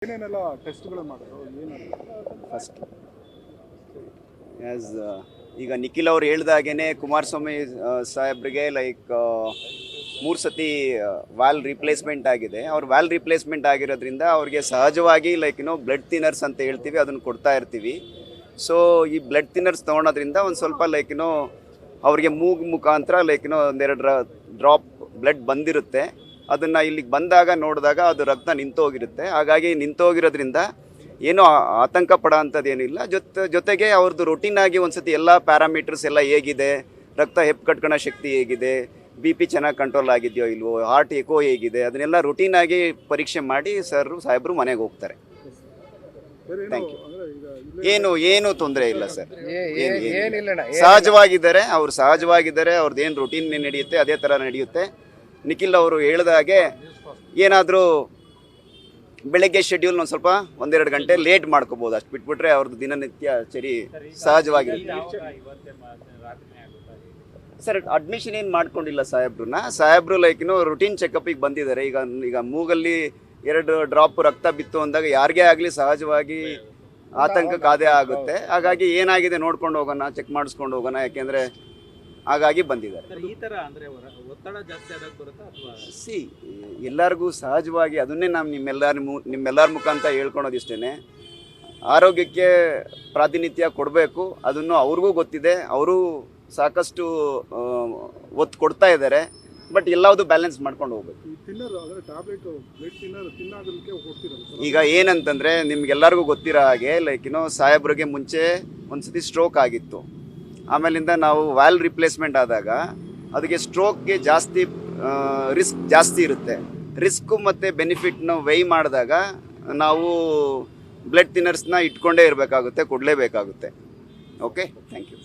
ಏನೇನೆಲ್ಲ ಟೆಸ್ಟ್ಗಳು ಮಾಡೋದು ಏನೆಲ್ಲ ಫಸ್ಟ್ ಆ್ಯಸ್ ಈಗ ನಿಖಿಲ್ ಅವ್ರು ಹೇಳ್ದಾಗೇ ಕುಮಾರಸ್ವಾಮಿ ಸಾಹೇಬ್ರಿಗೆ ಲೈಕ್ 3 ಸತಿ ವಾಲ್ ರಿಪ್ಲೇಸ್ಮೆಂಟ್ ಆಗಿದೆ. ಅವ್ರು ವಾಲ್ ರಿಪ್ಲೇಸ್ಮೆಂಟ್ ಆಗಿರೋದ್ರಿಂದ ಅವ್ರಿಗೆ ಸಹಜವಾಗಿ ಲೈಕ್ ಬ್ಲಡ್ ಥಿನ್ನರ್ಸ್ ಅಂತ ಹೇಳ್ತೀವಿ, ಅದನ್ನು ಕೊಡ್ತಾ ಇರ್ತೀವಿ. ಸೊ ಈ ಬ್ಲಡ್ ಥಿನ್ನರ್ಸ್ ತೊಗೊಳೋದ್ರಿಂದ ಒಂದು ಸ್ವಲ್ಪ ಲೈಕ್ ಅವ್ರಿಗೆ ಮುಖಾಂತರ ಲೈಕ್ ಒಂದೆರಡು ಡ್ರಾಪ್ ಬ್ಲಡ್ ಬಂದಿರುತ್ತೆ. ಅದನ್ನು ಇಲ್ಲಿಗೆ ಬಂದಾಗ ನೋಡಿದಾಗ ಅದು ರಕ್ತ ನಿಂತೋಗಿರುತ್ತೆ. ಹಾಗಾಗಿ ನಿಂತೋಗಿರೋದ್ರಿಂದ ಏನೂ ಆತಂಕ ಪಡೋ ಅಂಥದ್ದೇನಿಲ್ಲ. ಜೊತೆಗೆ ಅವ್ರದ್ದು ರೊಟೀನಾಗಿ ಒಂದು ಸತಿ ಎಲ್ಲ ಪ್ಯಾರಾಮೀಟರ್ಸ್ ಎಲ್ಲ ಹೇಗಿದೆ, ರಕ್ತ ಕಟ್ಕೊಳ್ಳೋ ಶಕ್ತಿ ಹೇಗಿದೆ, ಬಿ ಪಿ ಚೆನ್ನಾಗಿ ಕಂಟ್ರೋಲ್ ಆಗಿದೆಯೋ ಇಲ್ವೋ, ಹಾರ್ಟ್ ಎಕೋ ಹೇಗಿದೆ, ಅದನ್ನೆಲ್ಲ ರೊಟೀನಾಗಿ ಪರೀಕ್ಷೆ ಮಾಡಿ ಸಾಹೇಬರು ಮನೆಗೆ ಹೋಗ್ತಾರೆ. Thank you. ಏನು ತೊಂದರೆ ಇಲ್ಲ ಸರ್, ಸಹಜವಾಗಿದ್ದಾರೆ. ಅವ್ರು ಸಹಜವಾಗಿದ್ದಾರೆ. ಅವ್ರದ್ದು ಏನು ರೊಟೀನ್ ನಡೆಯುತ್ತೆ ಅದೇ ಥರ ನಡೆಯುತ್ತೆ. ನಿಖಿಲ್ ಅವರು ಹೇಳಿದಾಗೆ ಏನಾದರೂ ಬೆಳಗ್ಗೆ ಶೆಡ್ಯೂಲ್ ಒಂದು ಸ್ವಲ್ಪ 1-2 ಗಂಟೆ ಲೇಟ್ ಮಾಡ್ಕೋಬೋದು, ಅಷ್ಟು ಬಿಟ್ಬಿಟ್ರೆ ಅವ್ರದ್ದು ದಿನನಿತ್ಯ ಸಹಜವಾಗಿರುತ್ತೆ. ಸರ್ ಅಡ್ಮಿಷನ್ ಏನು ಮಾಡ್ಕೊಂಡಿಲ್ಲ ಸಾಹೇಬ್ರು ಲೈಕ್ ರುಟೀನ್ ಚೆಕಪ್ಪಿಗೆ ಬಂದಿದ್ದಾರೆ. ಈಗ ಮೂಗಲ್ಲಿ 2 ಡ್ರಾಪ್ ರಕ್ತ ಬಿತ್ತು ಅಂದಾಗ ಯಾರಿಗೇ ಆಗಲಿ ಸಹಜವಾಗಿ ಆತಂಕ ಕಾದೇ ಆಗುತ್ತೆ. ಹಾಗಾಗಿ ಏನಾಗಿದೆ ನೋಡ್ಕೊಂಡು ಹೋಗೋಣ, ಚೆಕ್ ಮಾಡಿಸ್ಕೊಂಡು ಹೋಗೋಣ, ಯಾಕೆಂದರೆ ಹಾಗಾಗಿ ಬಂದಿದ್ದಾರೆ. ಎಲ್ಲರಿಗೂ ಸಹಜವಾಗಿ ಅದನ್ನೇ ನಾವು ನಿಮ್ಮೆಲ್ಲರ ಮುಖಾಂತರ ಹೇಳ್ಕೊಳೋದಿಷ್ಟೇ, ಆರೋಗ್ಯಕ್ಕೆ ಪ್ರಾತಿನಿಧ್ಯ ಕೊಡಬೇಕು. ಅದನ್ನು ಅವ್ರಿಗೂ ಗೊತ್ತಿದೆ, ಅವರು ಸಾಕಷ್ಟು ಒತ್ತು ಕೊಡ್ತಾ ಇದ್ದಾರೆ. ಬಟ್ ಎಲ್ಲವುದು ಬ್ಯಾಲೆನ್ಸ್ ಮಾಡ್ಕೊಂಡು ಹೋಗ್ಬೇಕು. ಈಗ ಏನಂತಂದರೆ ನಿಮ್ಗೆಲ್ಲರಿಗೂ ಗೊತ್ತಿರೋ ಹಾಗೆ ಲೈಕ್ ಸಾಹೇಬ್ರಿಗೆ ಮುಂಚೆ ಒಂದು ಸತಿ ಸ್ಟ್ರೋಕ್ ಆಗಿತ್ತು. ಆಮೇಲಿಂದ ನಾವು ವಾಲ್ ರಿಪ್ಲೇಸ್ಮೆಂಟ್ ಆದಾಗ ಅದಕ್ಕೆ ಸ್ಟ್ರೋಕ್ಗೆ ಜಾಸ್ತಿ ರಿಸ್ಕ್ ಜಾಸ್ತಿ ಇರುತ್ತೆ. ರಿಸ್ಕು ಮತ್ತು ಬೆನಿಫಿಟ್ನ ವೆಯ್ ಮಾಡಿದಾಗ ನಾವು ಬ್ಲಡ್ ಥಿನ್ನರ್ಸ್ನ ಇಟ್ಕೊಂಡೇ ಇರಬೇಕಾಗುತ್ತೆ, ಕೊಡಲೇಬೇಕಾಗುತ್ತೆ. Okay, thank you.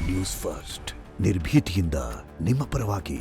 News First ನಿರ್ಭೀತಿಯಿಂದ ನಿಮ್ಮ ಪರವಾಗಿ.